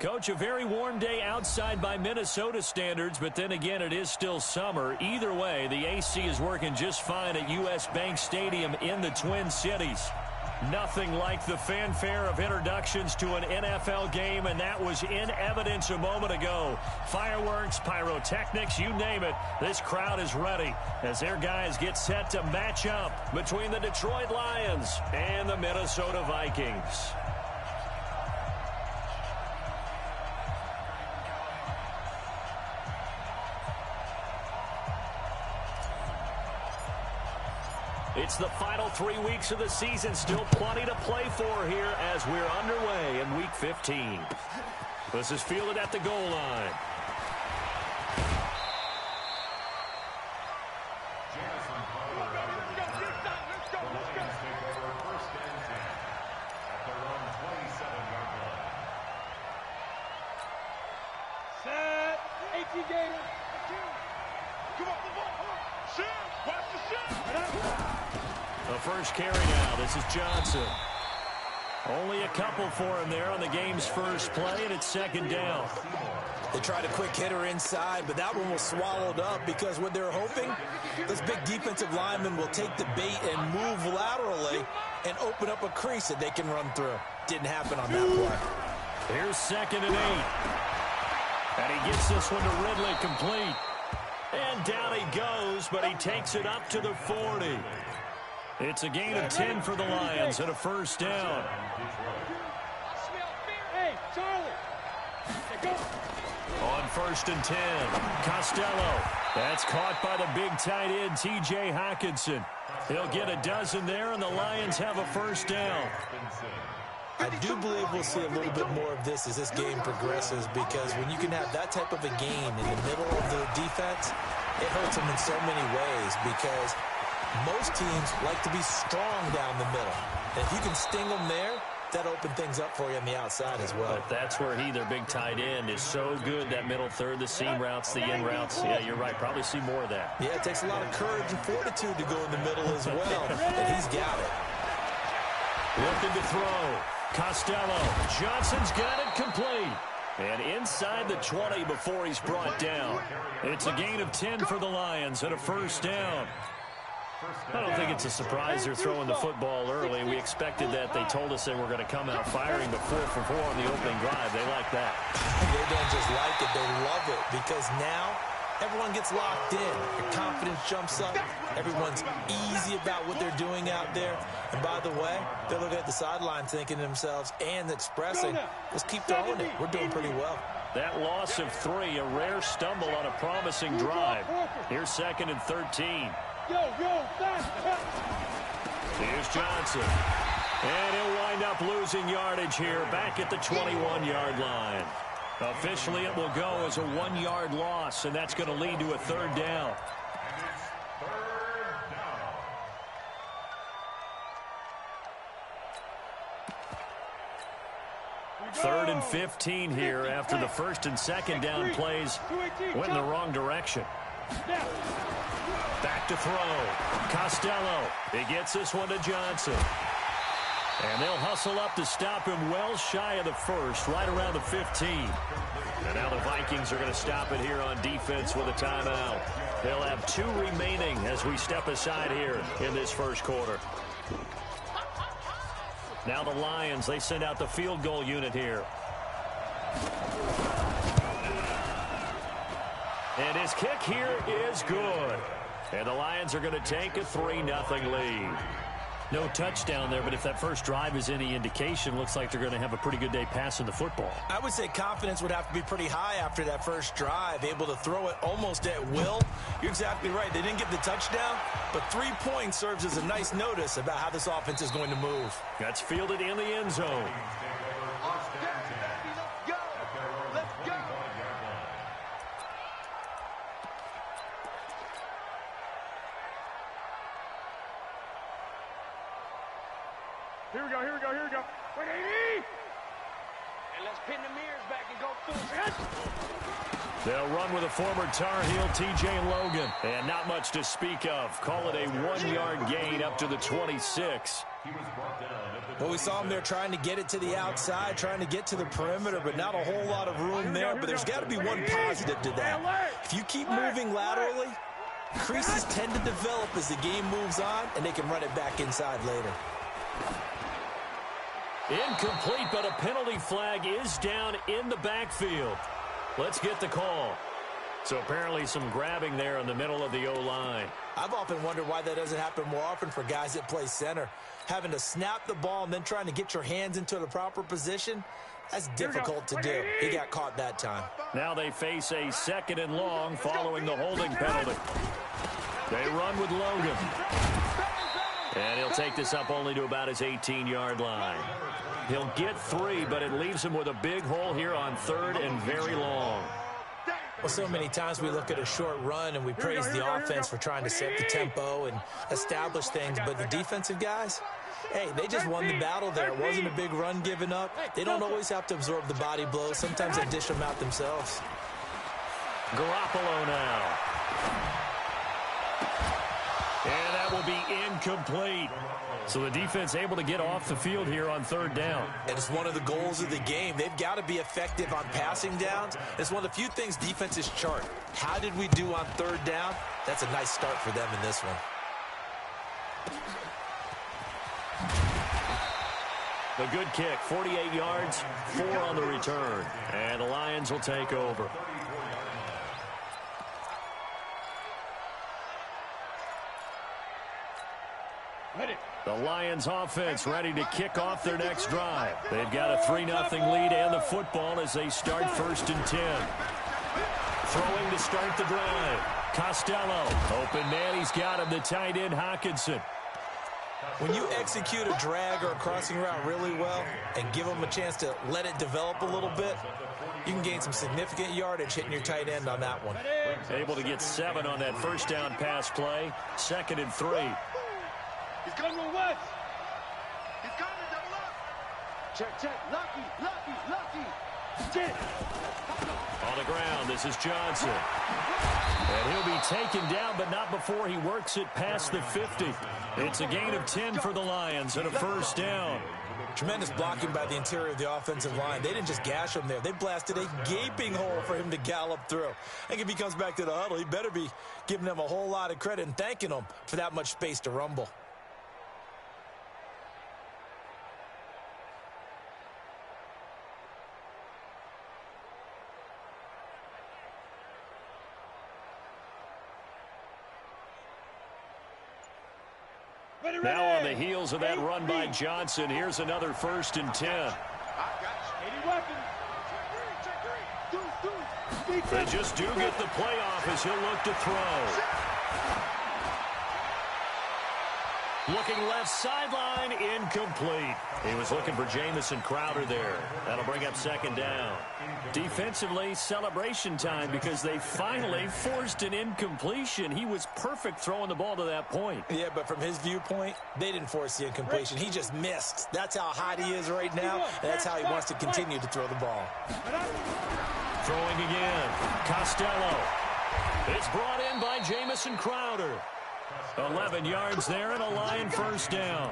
Coach, a very warm day outside by Minnesota standards, but then again, it is still summer. Either way, the AC is working just fine at U.S. Bank Stadium in the Twin Cities. Nothing like the fanfare of introductions to an NFL game, and that was in evidence a moment ago. Fireworks, pyrotechnics, you name it. This crowd is ready as their guys get set to match up between the Detroit Lions and the Minnesota Vikings. It's the final 3 weeks of the season. Still plenty to play for here as we're underway in Week 15. This is fielded at the goal line. Set. xxDAVIxx. Come on. Shoot. Watch the shot. The first carry now. This is Johnson. Only a couple for him there on the game's first play, and it's second down. They tried a quick hitter inside, but that one was swallowed up because what they're hoping, this big defensive lineman will take the bait and move laterally and open up a crease that they can run through. Didn't happen on that play. Here's 2nd and 8. And he gets this one to Ridley complete. And down he goes, but he takes it up to the 40. It's a gain of 10 for the Lions and a first down. Hey, Charlie. On 1st and 10, Costello. That's caught by the big tight end, T.J. Hockenson. He'll get a dozen there, and the Lions have a first down. I do believe we'll see a little bit more of this as this game progresses, because when you can have that type of a gain in the middle of the defense, it hurts them in so many ways, because most teams like to be strong down the middle. And if you can sting them there, that opens things up for you on the outside as well. But that's where their big tight end, is so good, that middle third, the seam routes, the in routes. Yeah, you're right. Probably see more of that. Yeah, it takes a lot of courage and fortitude to go in the middle as well, and he's got it. Looking to throw. Costello. Johnson's got it complete. And inside the 20 before he's brought down. It's a gain of 10 for the Lions and a first down. I don't think it's a surprise they're throwing the football early. We expected that. They told us they were going to come out firing, but 4 for 4 on the opening drive. They like that. They don't just like it, they love it, because now everyone gets locked in. Your confidence jumps up. Everyone's easy about what they're doing out there. And by the way, they're looking at the sideline thinking to themselves and expressing, let's keep throwing it. We're doing pretty well. That loss of 3, a rare stumble on a promising drive. Here's 2nd and 13. Here's Johnson. And he'll wind up losing yardage here back at the 21-yard line. Officially, it will go as a 1-yard loss, and that's going to lead to a third down. Third and 15 here after the 1st and 2nd down plays went in the wrong direction. Back to throw. Costello. He gets this one to Johnson. And they'll hustle up to stop him well shy of the 1st, right around the 15. And now the Vikings are going to stop it here on defense with a timeout. They'll have 2 remaining as we step aside here in this first quarter. Now the Lions, they send out the field goal unit here. And his kick here is good. And the Lions are going to take a 3-0 lead. No touchdown there, but if that first drive is any indication, looks like they're going to have a pretty good day passing the football. I would say confidence would have to be pretty high after that first drive, able to throw it almost at will. You're exactly right. They didn't get the touchdown, but 3 points serves as a nice notice about how this offense is going to move. That's fielded in the end zone. Here we go. Wait, 80! And let's pin the mirrors back and go full. They'll run with a former Tar Heel, T.J. Logan. And not much to speak of. Call it a 1-yard gain up to the 26. Well, we saw him there trying to get it to the outside, trying to get to the perimeter, but not a whole lot of room there. But there's got to be one positive to that. If you keep moving laterally, creases tend to develop as the game moves on, and they can run it back inside later. Incomplete, but a penalty flag is down in the backfield. Let's get the call. So apparently some grabbing there in the middle of the O-line. I've often wondered why that doesn't happen more often for guys that play center. Having to snap the ball and then trying to get your hands into the proper position, that's difficult to do. He got caught that time. Now they face a 2nd and long following the holding penalty. They run with Logan. And he'll take this up only to about his 18-yard line. He'll get 3, but it leaves him with a big hole here on 3rd and very long. Well, so many times we look at a short run and we praise the offense for trying to set the tempo and establish things, but the defensive guys, hey, they just won the battle there. It wasn't a big run given up. They don't always have to absorb the body blows. Sometimes they dish them out themselves. Garoppolo now. And that will be incomplete. So the defense able to get off the field here on 3rd down. And it's one of the goals of the game. They've got to be effective on passing downs. It's one of the few things defenses chart. How did we do on 3rd down? That's a nice start for them in this one. The good kick, 48 yards, 4 on the return. And the Lions will take over. The Lions offense ready to kick off their next drive. They've got a 3-0 lead and the football as they start 1st and 10. Throwing to start the drive. Costello. Open man, he's got him. The tight end, Hockenson. When you execute a drag or a crossing route really well and give them a chance to let it develop a little bit, you can gain some significant yardage hitting your tight end on that one. Able to get 7 on that 1st down pass play. 2nd and 3. He's going to West. He's going to double up. Check. Lucky. Check. On the ground, this is Johnson. And he'll be taken down, but not before he works it past the 50. It's a gain of 10 for the Lions and a 1st down. Tremendous blocking by the interior of the offensive line. They didn't just gash him there. They blasted a gaping hole for him to gallop through. I think if he comes back to the huddle, he better be giving them a whole lot of credit and thanking them for that much space to rumble. Now on the heels of that run by Johnson, here's another 1st and 10. They just do get the playoff as he'll look to throw. Looking left sideline, incomplete. He was looking for Jamison Crowder there. That'll bring up 2nd down. Defensively, celebration time because they finally forced an incompletion. He was perfect throwing the ball to that point. Yeah, but from his viewpoint, they didn't force the incompletion. He just missed. That's how hot he is right now, and that's how he wants to continue to throw the ball. Throwing again. Costello. It's brought in by Jamison Crowder. 11 yards there and a Lion 1st down.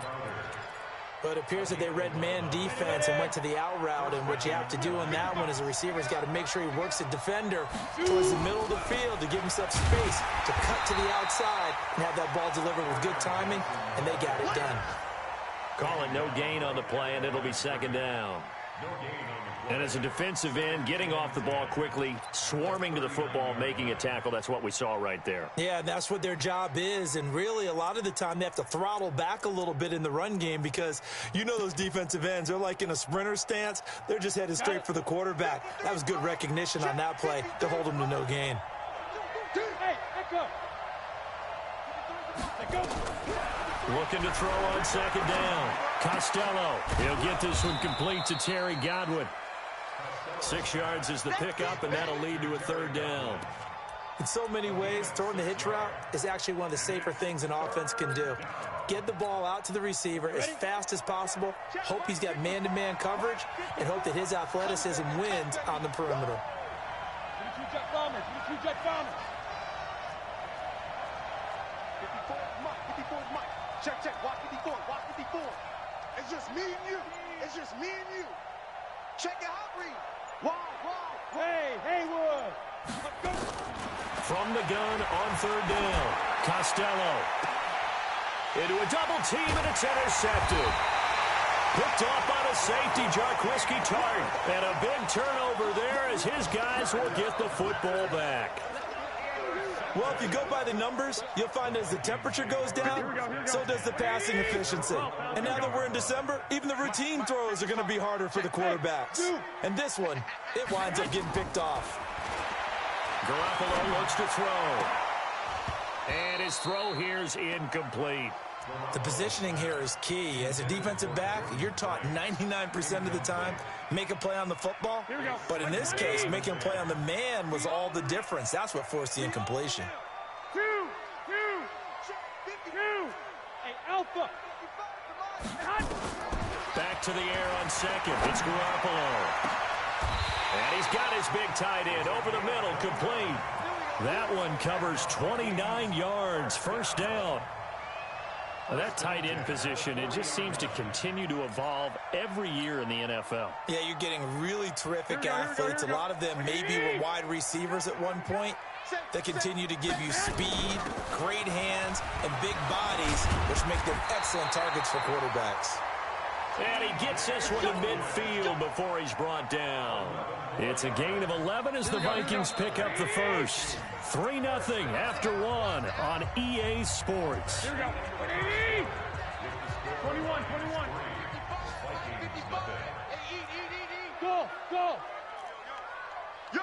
But it appears that they read man defense and went to the out route, and what you have to do on that one is the receiver's got to make sure he works the defender towards the middle of the field to give himself space to cut to the outside and have that ball delivered with good timing, and they got it done. Calling no gain on the play, and it'll be 2nd down. And as a defensive end, getting off the ball quickly, swarming to the football, making a tackle, that's what we saw right there. Yeah, that's what their job is, and really a lot of the time they have to throttle back a little bit in the run game because you know those defensive ends, they're like in a sprinter stance. They're just headed straight for the quarterback. That was good recognition on that play to hold them to no gain. Looking to throw on 2nd down. Costello. He'll get this one complete to Terry Godwin. 6 yards is the pickup, and that'll lead to a 3rd down. In so many ways, throwing the hitch route is actually one of the safer things an offense can do. Get the ball out to the receiver as fast as possible, hope he's got man-to-man coverage, and hope that his athleticism wins on the perimeter. Check, check. Watch 54. Watch 54. It's just me and you. It's just me and you. Check your hot read. Wow. Hey, Haywood. Let's go. From the gun on third down. Costello. Into a double team, and it's intercepted. Picked off by the safety, Jarquiski Tart. And a big turnover there as his guys will get the football back. Well, if you go by the numbers, you'll find as the temperature goes down, so does the passing efficiency. And now that we're in December, even the routine throws are going to be harder for the quarterbacks. And this one, it winds up getting picked off. Garoppolo looks to throw. And his throw here's incomplete. The positioning here is key. As a defensive back, you're taught 99% of the time, make a play on the football. But in this case, making a play on the man was all the difference. That's what forced the incompletion. Two. Hey, Alpha. Back to the air on second. It's Garoppolo. And he's got his big tight end over the middle, complete. That one covers 29 yards, first down. That tight end position, it just seems to continue to evolve every year in the NFL. Yeah, you're getting really terrific athletes. A lot of them maybe were wide receivers at one point that continue to give you speed, great hands, and big bodies, which make them excellent targets for quarterbacks. And he gets this one to midfield before he's brought down. It's a gain of 11 as the Vikings pick up the first. 3-0 after one on EA Sports. Here we go. 21. Go. Yo.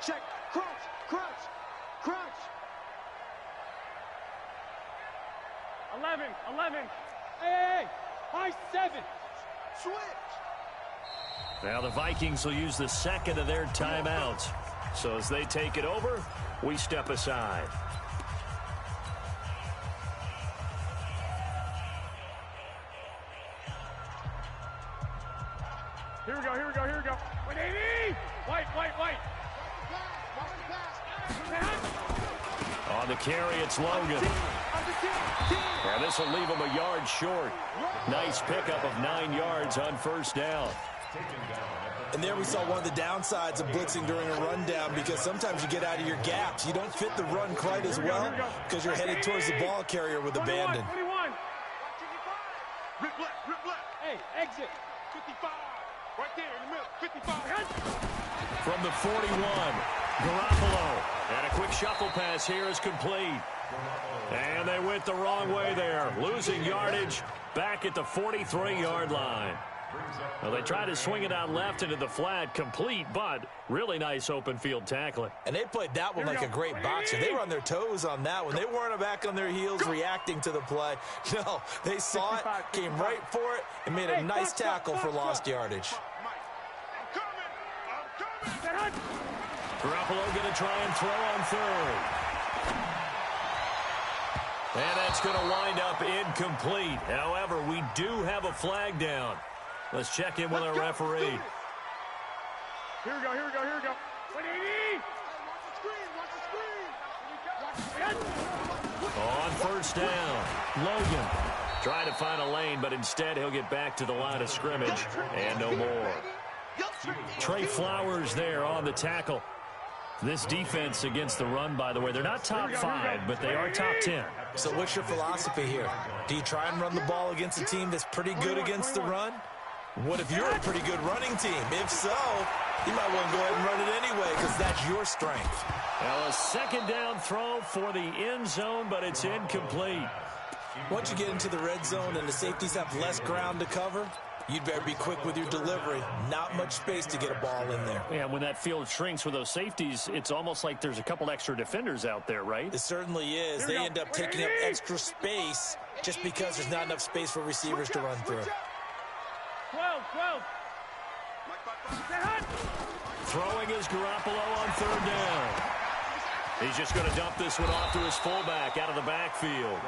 Check. Crunch. 11. Hey. High 7. Switch. Now the Vikings will use the second of their timeouts. So as they take it over, we step aside. Here we go. 180. White. On the carry, it's Logan. And this will leave him a yard short. Nice pickup of 9 yards on first down. And there we saw one of the downsides of blitzing during a rundown, because sometimes you get out of your gaps. You don't fit the run quite as well because you're headed towards the ball carrier with abandon. 21. Rip left. Hey, exit. 55. Right there in the middle. 55. From the 41, Garoppolo. And a quick shuffle pass here is complete. And they went the wrong way there, losing yardage back at the 43-yard line. Well, they tried to swing it out left into the flat, complete, but really nice open field tackling. And they played that one like a great boxer. They were on their toes on that one. They weren't back on their heels reacting to the play. No, they saw it, came right for it, and made a nice tackle for lost yardage. Garoppolo going to try and throw on third. And that's going to wind up incomplete. However, we do have a flag down. Let's check in with our referee. Here we go. 180. On first down, Logan trying to find a lane, but instead he'll get back to the line of scrimmage and no more. Trey Flowers there on the tackle. This defense against the run, by the way, they're not top 5, but they are top 10. So what's your philosophy here? Do you try and run the ball against a team that's pretty good against the run? What if you're a pretty good running team? If so, you might want to go ahead and run it anyway, because that's your strength. Well, a second down throw for the end zone, but it's incomplete. Once you get into the red zone and the safeties have less ground to cover, you'd better be quick with your delivery. Not much space to get a ball in there. Yeah, when that field shrinks with those safeties, it's almost like there's a couple extra defenders out there, right? It certainly is. They end up taking up extra space just because there's not enough space for receivers to run through. 12. Throwing is Garoppolo on third down. He's just going to dump this one off to his fullback out of the backfield.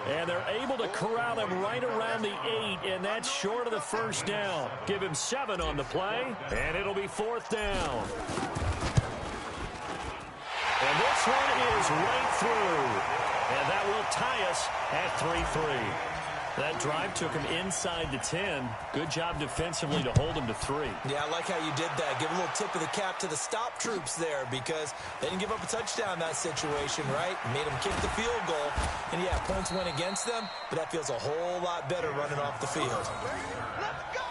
And they're able to corral him right around the 8, and that's short of the first down. Give him 7 on the play, and it'll be fourth down. And this one is right through. And that will tie us at 3-3. That drive took him inside the 10. Good job defensively to hold him to 3. Yeah, I like how you did that. Give a little tip of the cap to the stop troops there because they didn't give up a touchdown in that situation, right? Made them kick the field goal. And, yeah, points went against them, but that feels a whole lot better running off the field. Let's go!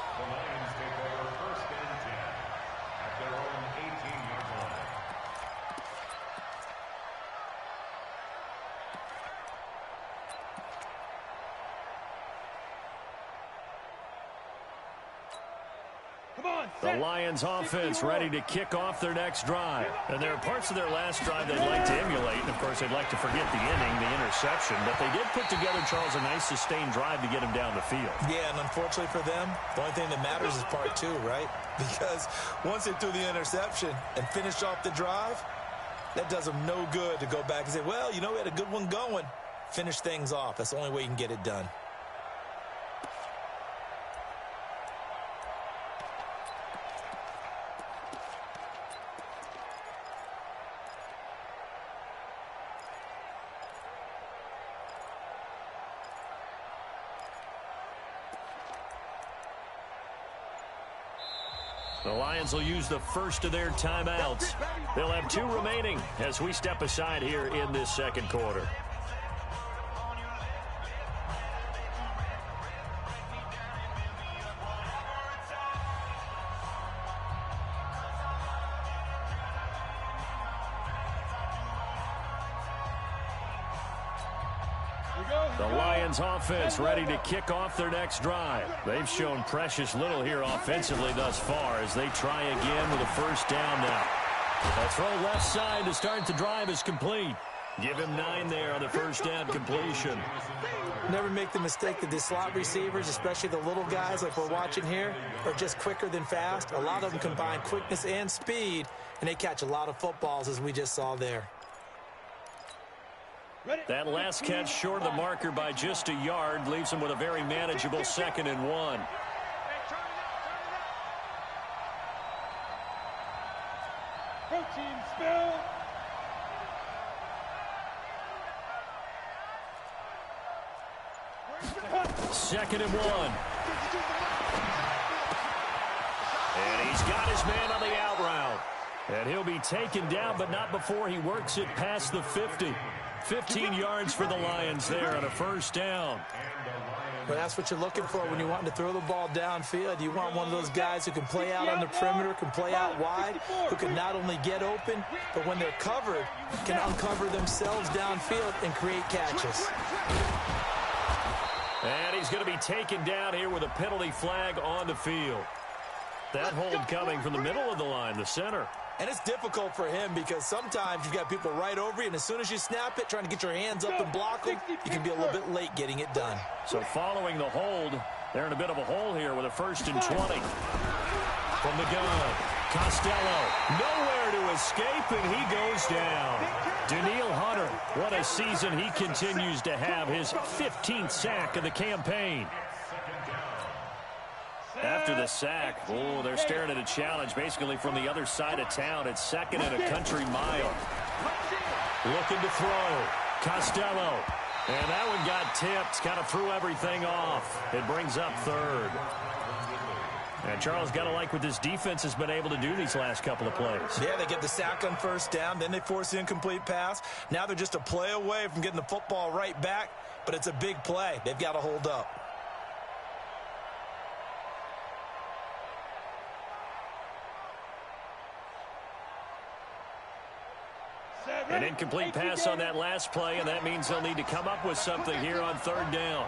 The Lions offense ready to kick off their next drive. And there are parts of their last drive they'd like to emulate. And, of course, they'd like to forget the inning, the interception. But they did put together, Charles, a nice sustained drive to get him down the field. Yeah, and unfortunately for them, the only thing that matters is part 2, right? Because once they threw the interception and finished off the drive, that does them no good to go back and say, well, you know, we had a good one going. Finish things off. That's the only way you can get it done. The Lions will use the first of their timeouts. They'll have 2 remaining as we step aside here in this second quarter. The Lions offense ready to kick off their next drive. They've shown precious little here offensively thus far as they try again with a first down now. A throw left side to start the drive is complete. Give him 9 there on the first down completion. Never make the mistake that the slot receivers, especially the little guys like we're watching here, are just quicker than fast. A lot of them combine quickness and speed, and they catch a lot of footballs as we just saw there. That last catch short of the marker by just a yard leaves him with a very manageable 2nd and 1. Protein spill. Second and 1. And he's got his man on the out route. And he'll be taken down, but not before he works it past the 50. 15 yards for the Lions there on a first down. But that's what you're looking for when you're wanting to throw the ball downfield. You want one of those guys who can play out on the perimeter, can play out wide, who can not only get open, but when they're covered, can uncover themselves downfield and create catches. And he's going to be taken down here with a penalty flag on the field. That hold coming from the middle of the line, the center. And it's difficult for him because sometimes you've got people right over you, and as soon as you snap it, trying to get your hands up and block them, you can be a little bit late getting it done. So following the hold, they're in a bit of a hole here with a 1st and 20. From the gun, Costello, nowhere to escape, and he goes down. Daniil Hunter, what a season he continues to have, his 15th sack of the campaign. After the sack, oh, they're staring at a challenge basically from the other side of town. It's 2nd and a country mile. Looking to throw. Costello. And that one got tipped. Kind of threw everything off. It brings up 3rd. And Charles, got to like what this defense has been able to do these last couple of plays. Yeah, they get the sack on first down. Then they force the incomplete pass. Now they're just a play away from getting the football right back. But it's a big play. They've got to hold up. An incomplete pass on that last play, and that means they'll need to come up with something here on 3rd down.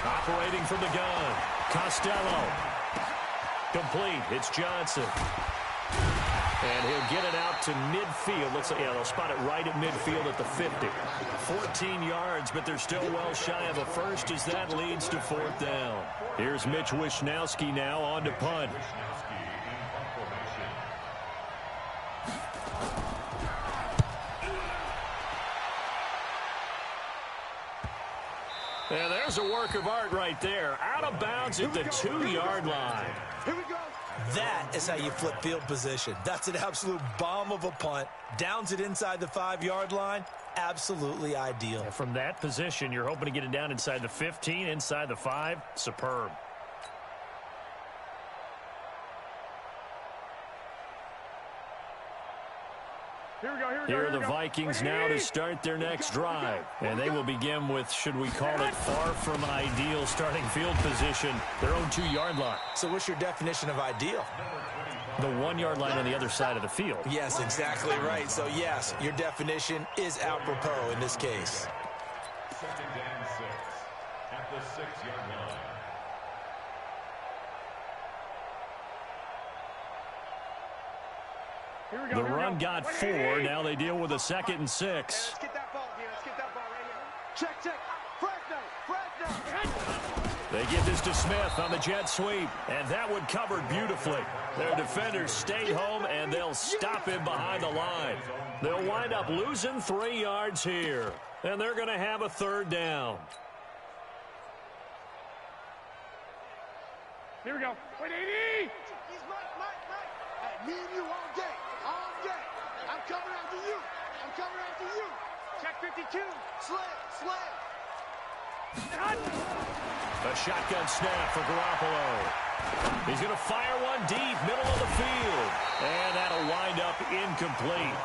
Operating from the gun, Costello. Complete, it's Johnson. And he'll get it out to midfield. Looks like, yeah, they'll spot it right at midfield at the 50. 14 yards, but they're still well shy of a first as that leads to 4th down. Here's Mitch Wishnowski now on to punt. And there's a work of art right there. Out of bounds at the 2-yard line. Here we go. That is how you flip field position. That's an absolute bomb of a punt. Downs it inside the 5-yard line. Absolutely ideal. And from that position, you're hoping to get it down inside the 15, inside the 5. Superb. Here are the Vikings now to start their next drive. And they will begin with, should we call it, far from ideal starting field position, their own 2-yard line. So what's your definition of ideal? The 1-yard line on the other side of the field. Yes, exactly right. So, yes, your definition is apropos in this case. 2nd and 6 at the 6-yard line. The run got 4. Now they deal with a 2nd and 6. Let's get that ball here. Let's get that ball right here. Check. Fresno. They give this to Smith on the jet sweep, and that one covered beautifully. Their defenders stayed home, and they'll stop him behind the line. They'll wind up losing 3 yards here, and they're going to have a 3rd down. Here we go. Wait, 80! He's Mike. Hey, me and you all day. I'm coming after you. Check 52. Slam. A shotgun snap for Garoppolo. He's going to fire one deep, middle of the field. And that'll wind up incomplete.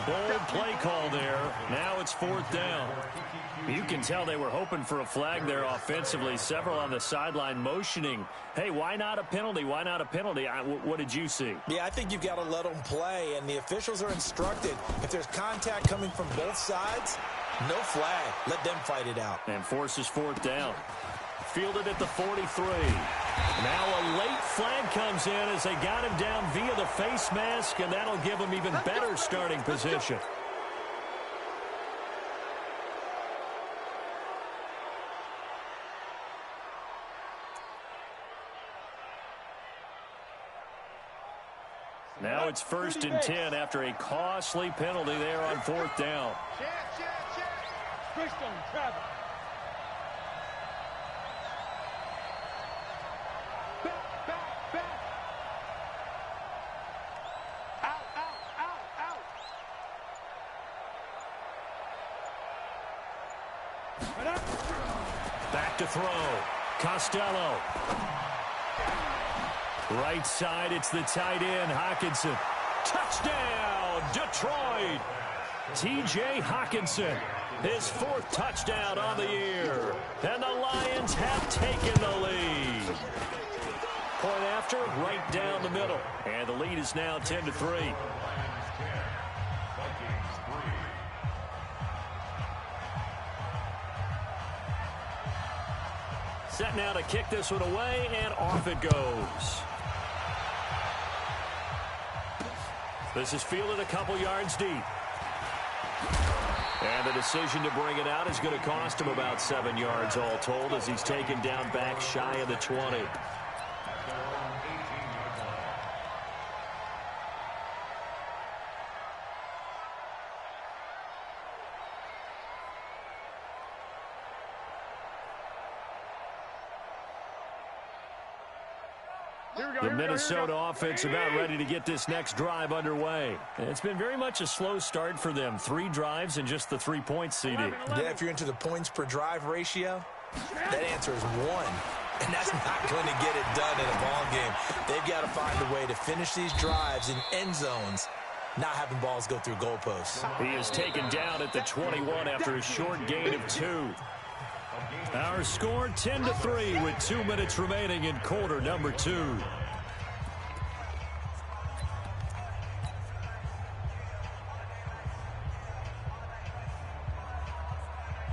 Bold play call there. Now it's 4th down. You can tell they were hoping for a flag there offensively. Several on the sideline motioning. Hey, why not a penalty? Why not a penalty? What did you see? Yeah, I think you've got to let them play, and the officials are instructed. If there's contact coming from both sides, no flag. Let them fight it out. And forces 4th down. Fielded at the 43. Now a late flag comes in as they got him down via the face mask, and that'll give him even better starting position. Now it's 1st and 10 after a costly penalty there on 4th down. Check. Christian, Travis. Back. Out. Back to throw. Costello. Right side, it's the tight end, Hockenson. Touchdown, Detroit. T.J. Hockenson, his 4th touchdown on the year. And the Lions have taken the lead. Point after, right down the middle. And the lead is now 10-3. Set now to kick this one away, and off it goes. This is fielded a couple yards deep. And the decision to bring it out is going to cost him about 7 yards all told as he's taken down back shy of the 20. The Minnesota offense about ready to get this next drive underway. It's been very much a slow start for them. 3 drives and just the 3 points, CD. Yeah, if you're into the points per drive ratio, that answer is 1. And that's not going to get it done in a ball game. They've got to find a way to finish these drives in end zones, not having balls go through goalposts. He is taken down at the 21 after a short gain of 2. Our score 10-3 with 2 minutes remaining in quarter number 2.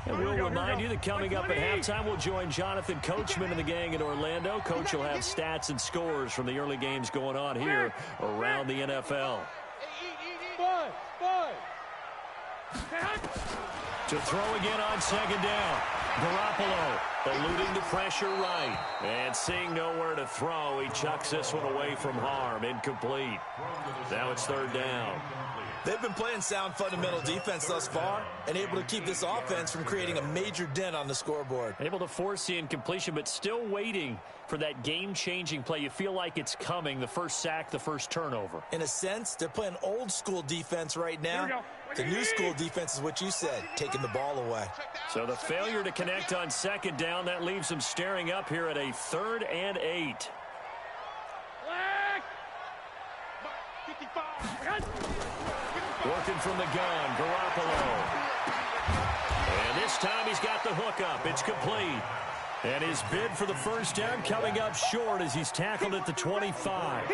And we'll remind you that coming up at halftime, we'll join Jonathan Coachman and the gang in Orlando. Coach will have stats and scores from the early games going on here around the NFL. To throw again on 2nd down. Garoppolo eluding the pressure right. And seeing nowhere to throw, he chucks this one away from harm. Incomplete. Now it's 3rd down. They've been playing sound fundamental defense thus far and able to keep this offense from creating a major dent on the scoreboard. Able to force the incompletion, but still waiting for that game-changing play. You feel like it's coming, the first sack, the first turnover. In a sense, they're playing old-school defense right now. The new-school defense is what you said, taking the ball away. So the failure to connect on second down, that leaves them staring up here at a 3rd and 8. Working from the gun, Garoppolo. And this time he's got the hook up. It's complete. And his bid for the first down coming up short as he's tackled at the 25.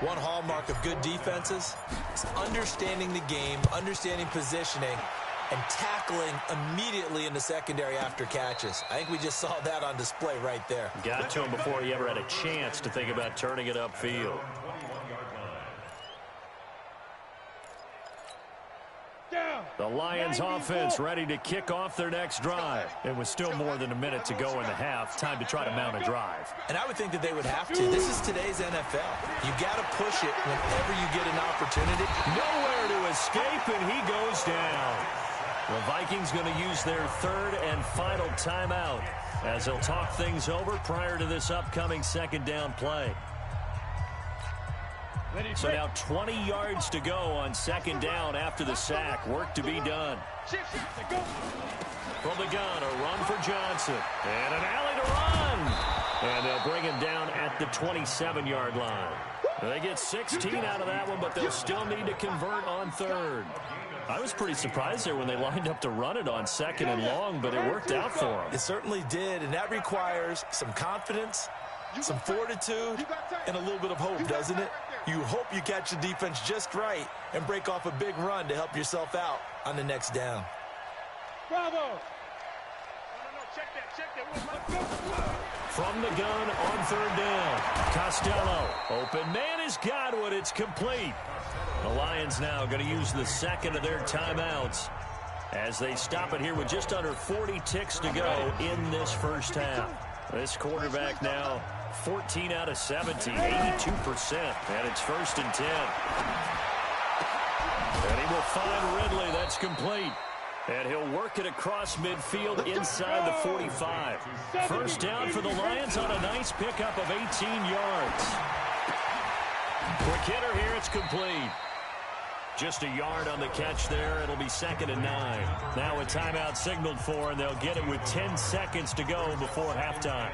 One hallmark of good defenses is understanding the game, understanding positioning, and tackling immediately in the secondary after catches. I think we just saw that on display right there. Got to him before he ever had a chance to think about turning it upfield. The Lions offense ready to kick off their next drive. It was still more than a minute to go in the half. Time to try to mount a drive. And I would think that they would have to. This is today's NFL. You got to push it whenever you get an opportunity. Nowhere to escape, and he goes down. The Vikings going to use their 3rd and final timeout as they'll talk things over prior to this upcoming second down play. So now 20 yards to go on second down after the sack. Work to be done. From the gun, a run for Johnson. And an alley to run. And they'll bring him down at the 27-yard line. They get 16 out of that one, but they'll still need to convert on 3rd. I was pretty surprised there when they lined up to run it on 2nd and long, but it worked out for them. It certainly did, and that requires some confidence, some fortitude, and a little bit of hope, doesn't it? You hope you catch the defense just right and break off a big run to help yourself out on the next down. Bravo! From the gun on 3rd down. Costello. Open man is Godwin. It's complete. The Lions now going to use the 2nd of their timeouts as they stop it here with just under 40 ticks to go in this first half. This quarterback now 14 out of 70, 82%, and it's 1st and 10. And he will find Ridley. That's complete. And he'll work it across midfield inside the 45. First down for the Lions on a nice pickup of 18 yards. Quick hitter here. It's complete. Just a yard on the catch there. It'll be 2nd and 9. Now a timeout signaled for, and they'll get it with 10 seconds to go before halftime.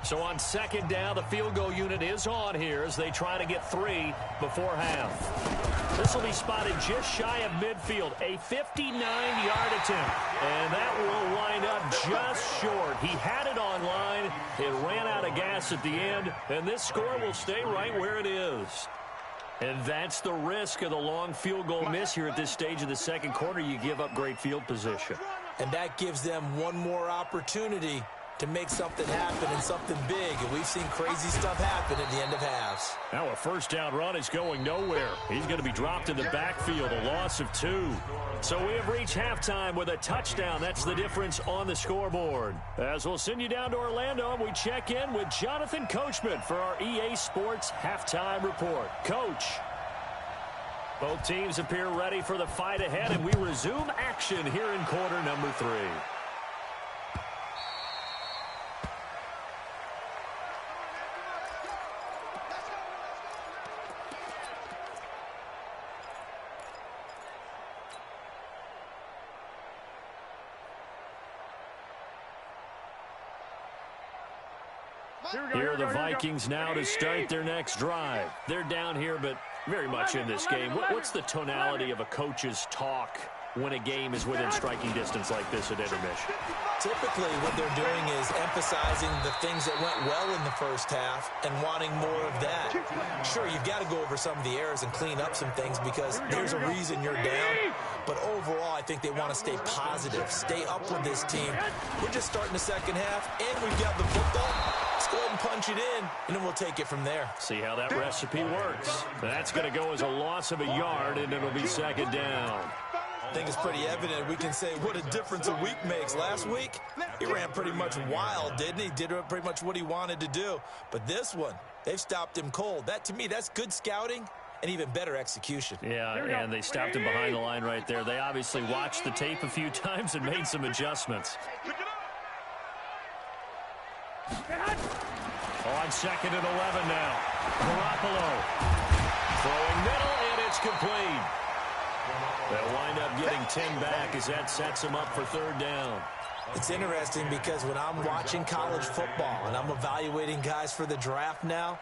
So on second down, the field goal unit is on here as they try to get 3 before half. This will be spotted just shy of midfield, a 59-yard attempt. And that will wind up just short. He had it on line. It ran out of gas at the end, and this score will stay right where it is. And that's the risk of the long field goal miss here at this stage of the second quarter. You give up great field position. And that gives them one more opportunity to make something happen and something big. And we've seen crazy stuff happen at the end of halves. Now a first down run is going nowhere. He's going to be dropped in the backfield, a loss of 2. So we have reached halftime with a touchdown. That's the difference on the scoreboard. As we'll send you down to Orlando, and we check in with Jonathan Coachman for our EA Sports Halftime Report. Coach. Both teams appear ready for the fight ahead, and we resume action here in quarter number 3. Here are the Vikings now to start their next drive. They're down here, but very much in this game. What's the tonality of a coach's talk when a game is within striking distance like this at intermission? Typically, what they're doing is emphasizing the things that went well in the first half and wanting more of that. Sure, you've got to go over some of the errors and clean up some things because there's a reason you're down. But overall, I think they want to stay positive, stay up with this team. We're just starting the second half, and we've got the football. Let's go ahead and punch it in, and then we'll take it from there. See how that recipe works. That's going to go as a loss of a yard, and it'll be second down. I think it's pretty evident. We can say what a difference a week makes. Last week, He ran pretty much wild, didn't he? Did pretty much what he wanted to do. But this one, they've stopped him cold. That, to me, that's good scouting and even better execution. Yeah, and they stopped him behind the line right there. They obviously watched the tape a few times and made some adjustments. On 2nd and 11 now. Garoppolo throwing middle, and it's complete. They'll wind up getting 10 back as that sets them up for 3rd down. It's interesting because when I'm watching college football and I'm evaluating guys for the draft now,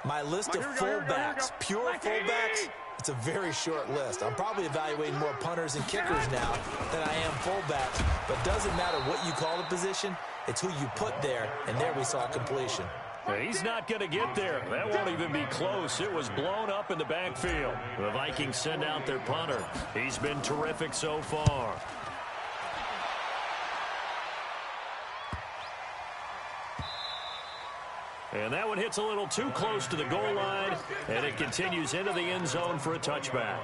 my list of fullbacks, pure fullbacks, it's a very short list. I'm probably evaluating more punters and kickers now than I am fullbacks. But doesn't matter what you call the position, it's who you put there, and there we saw completion. He's not going to get there. That won't even be close. It was blown up in the backfield. The Vikings send out their punter. He's been terrific so far. And that one hits a little too close to the goal line, and it continues into the end zone for a touchback.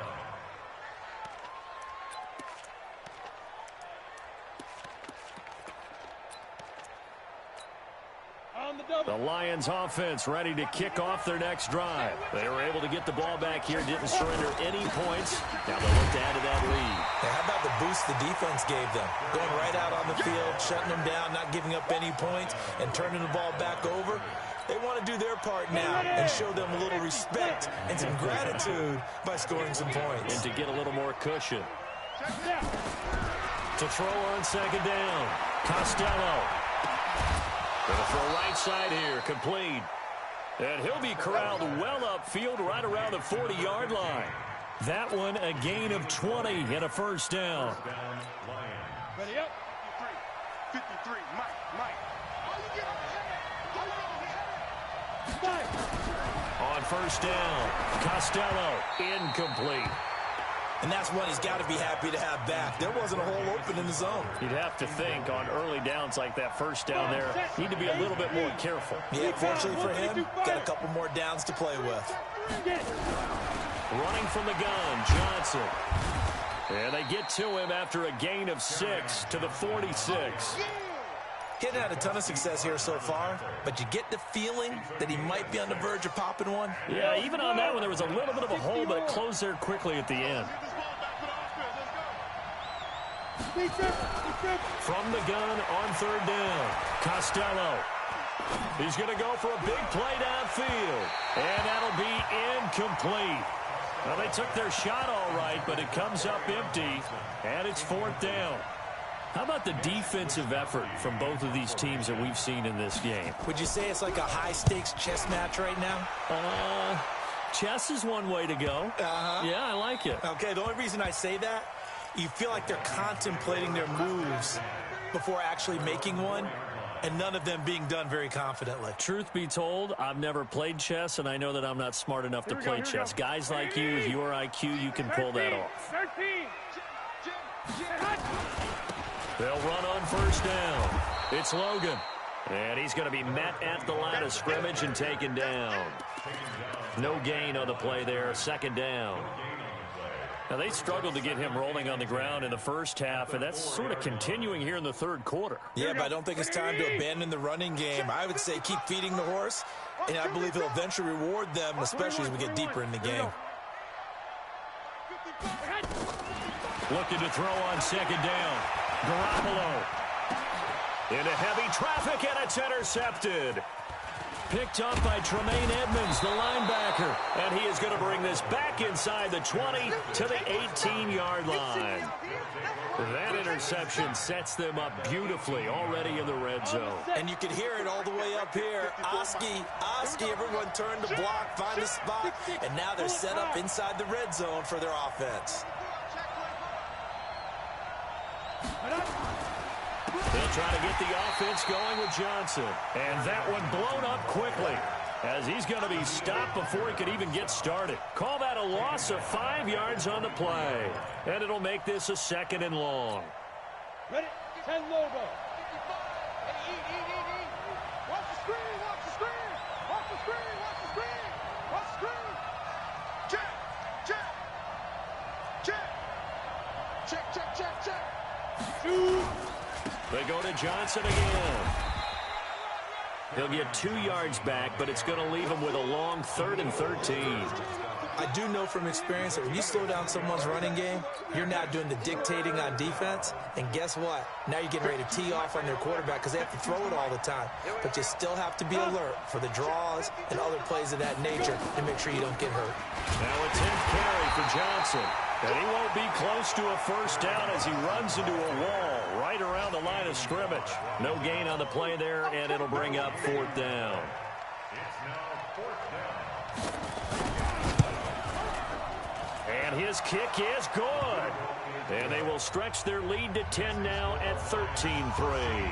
The Lions offense ready to kick off their next drive. They were able to get the ball back here, didn't surrender any points. Now they'll look to add to that lead. Hey, how about the boost the defense gave them? Going right out on the field, shutting them down, not giving up any points, and turning the ball back over. They want to do their part now and show them a little respect and some gratitude by scoring some points. And to get a little more cushion. To throw on 2nd down. Costello. Going to throw right side here, complete. And he'll be corralled well upfield right around the 40-yard line. That one a gain of 20 and a 1st down. Ready up. 53, Mike. On 1st down, Costello, incomplete. And that's one he's got to be happy to have back. There wasn't a hole open in the zone. You'd have to think on early downs like that 1st down there, need to be a little bit more careful. Yeah, fortunately for him, got a couple more downs to play with. Running from the gun, Johnson. And they get to him after a gain of 6 to the 46. He hadn't had a ton of success here so far, but you get the feeling that he might be on the verge of popping one. Yeah, even on that one, there was a little bit of a hole, but it closed there quickly at the end. From the gun on 3rd down, Costello. He's going to go for a big play downfield, and that'll be incomplete. Well, they took their shot all right, but it comes up empty, and it's 4th down. How about the defensive effort from both of these teams that we've seen in this game? Would you say it's like a high-stakes chess match right now? Chess is one way to go. Yeah, I like it. Okay, the only reason I say that, you feel like they're contemplating their moves before actually making one, and none of them being done very confidently. Truth be told, I've never played chess, and I know that I'm not smart enough to play chess. Guys like you, with your IQ, you can pull that off. They'll run on 1st down. It's Logan. And he's going to be met at the line of scrimmage and taken down. No gain on the play there. 2nd down. Now, they struggled to get him rolling on the ground in the 1st half, and that's sort of continuing here in the 3rd quarter. Yeah, but I don't think it's time to abandon the running game. I would say keep feeding the horse, and I believe he'll eventually reward them, especially as we get deeper in the game. Looking to throw on 2nd down. Garoppolo into heavy traffic, and it's intercepted. Picked up by Tremaine Edmonds, the linebacker, and he is going to bring this back inside the 20 to the 18-yard line. That interception sets them up beautifully already in the red zone. And you can hear it all the way up here. Oski, everyone turned to block, find a spot, and now they're set up inside the red zone for their offense. They'll try to get the offense going with Johnson. And that one blown up quickly as he's going to be stopped before he could even get started. Call that a loss of 5 yards on the play. And it'll make this a 2nd and long. Ready? 10 logo. Watch the screen, watch the screen. Watch the screen, watch the screen. Watch the screen. Check. Shoot. They go to to Johnson again. He'll get 2 yards back, but it's going to leave him with a long 3rd and 13. I do know from experience that when you slow down someone's running game, you're now doing the dictating on defense. And guess what? Now you're getting ready to tee off on their quarterback because they have to throw it all the time. But you still have to be alert for the draws and other plays of that nature to make sure you don't get hurt. Now a 10th carry for Johnson. And he won't be close to a first down as he runs into a wall right around the line of scrimmage. No gain on the play there, and it'll bring up 4th down. It's now 4th down. And his kick is good. And they will stretch their lead to 10 now at 13-3.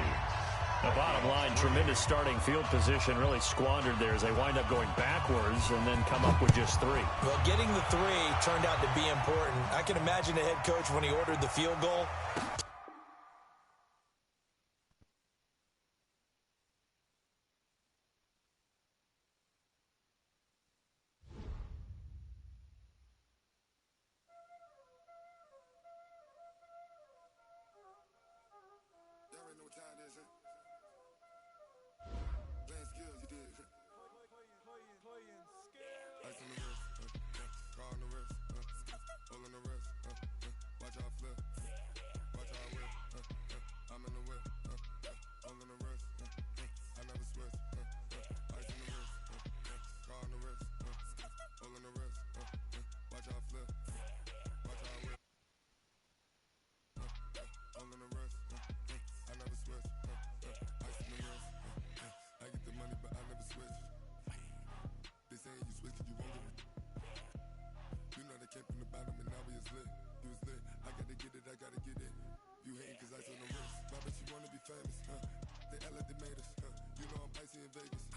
The bottom line, tremendous starting field position, really squandered there as they wind up going backwards and then come up with just 3. Well, getting the 3 turned out to be important. I can imagine the head coach when he ordered the field goal. Famous, they act like they made us, you know I'm icy in Vegas.